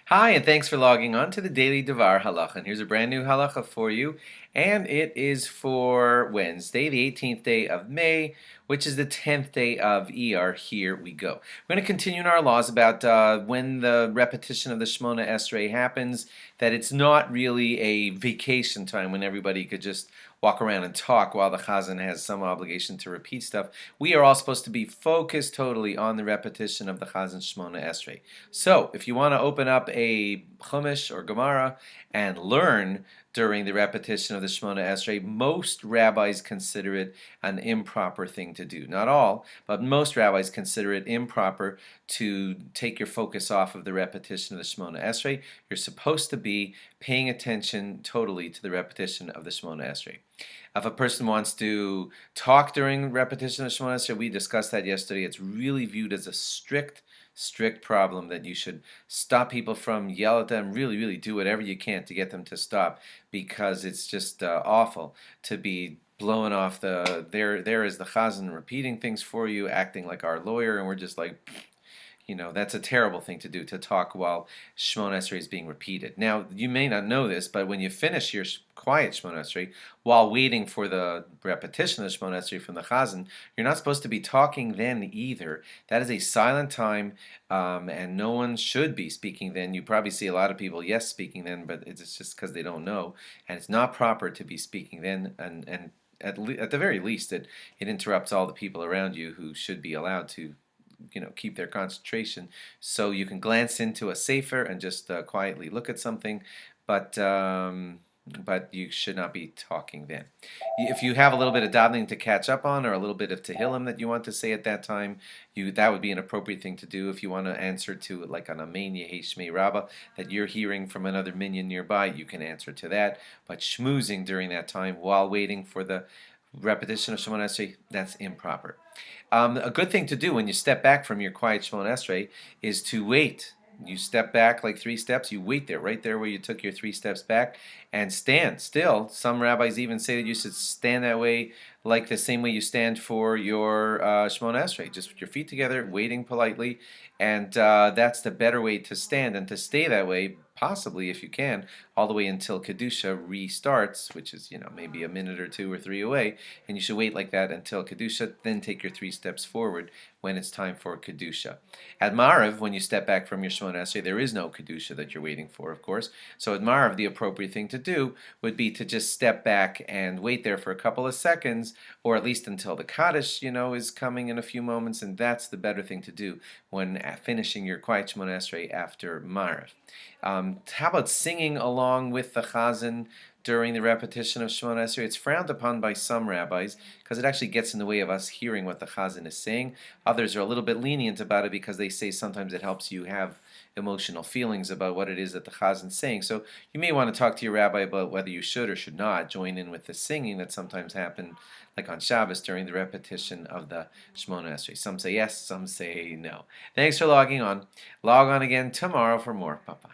Hi, and thanks for logging on to the Daily DVAR Halacha. And here's a brand new halacha for you, and it is for Wednesday, the 18th day of May, which is the 10th day of Iyar. Here we go. We're going to continue in our laws about when the repetition of the Shemona Esrei happens, that it's not really a vacation time when everybody could just walk around and talk while the Chazzan has some obligation to repeat stuff. We are all supposed to be focused totally on the repetition of the Chazan's Shemona Esrei. So, if you want to open up a Chumash or Gemara and learn during the repetition of the Shemona Esrei, most rabbis consider it an improper thing to do. Not all, but most rabbis consider it improper to take your focus off of the repetition of the Shemona Esrei. You're supposed to be paying attention totally to the repetition of the Shemona Esrei. If a person wants to talk during repetition of the Shemona Esrei, we discussed that yesterday. It's really viewed as a strict problem that you should stop people from, yell at them, really do whatever you can to get them to stop, because it's just awful to be blowing off there is the Chazan repeating things for you, acting like our lawyer, and we're just like, that's a terrible thing to do, to talk while Shemona Esrei is being repeated. Now, you may not know this, but when you finish your quiet Shemona Esrei, while waiting for the repetition of the Shemona Esrei from the Chazan, you're not supposed to be talking then either. That is a silent time, and no one should be speaking then. You probably see a lot of people, yes, speaking then, but it's just because they don't know, and it's not proper to be speaking then, and at the very least, it interrupts all the people around you who should be allowed to keep their concentration. So you can glance into a sefer and just quietly look at something, but you should not be talking then. If you have a little bit of davening to catch up on, or a little bit of Tehillim that you want to say at that time, that would be an appropriate thing to do. If you want to answer to like an Amen Yehesh Shmei Rabbah that you're hearing from another minyan nearby, you can answer to that. But schmoozing during that time while waiting for the repetition of Shemona Esrei, that's improper. A good thing to do when you step back from your quiet Shemona Esrei is to wait. You step back like 3 steps, you wait there, right there where you took your 3 steps back, and stand still. Some rabbis even say that you should stand that way, like the same way you stand for your Shemona Esrei, just with your feet together, waiting politely, and that's the better way to stand, and to stay that way, possibly if you can, all the way until Kedusha restarts, which is maybe a minute or 2 or 3 away, and you should wait like that until Kedusha, then take your 3 steps forward when it's time for Kedusha. At Marav, when you step back from your Shemona Esrei, there is no Kedusha that you're waiting for, of course. So at Marav, the appropriate thing to do would be to just step back and wait there for a couple of seconds, or at least until the Kaddish, is coming in a few moments, and that's the better thing to do when finishing your quiet Shemona Esrei after Marav. How about singing along with the Chazan during the repetition of Shemona Esrei? It's frowned upon by some rabbis because it actually gets in the way of us hearing what the Chazan is saying. Others are a little bit lenient about it because they say sometimes it helps you have emotional feelings about what it is that the Chazan is saying. So you may want to talk to your rabbi about whether you should or should not join in with the singing that sometimes happen, like on Shabbos during the repetition of the Shemona Esrei. Some say yes, some say no. Thanks for logging on. Log on again tomorrow for more. Bye-bye.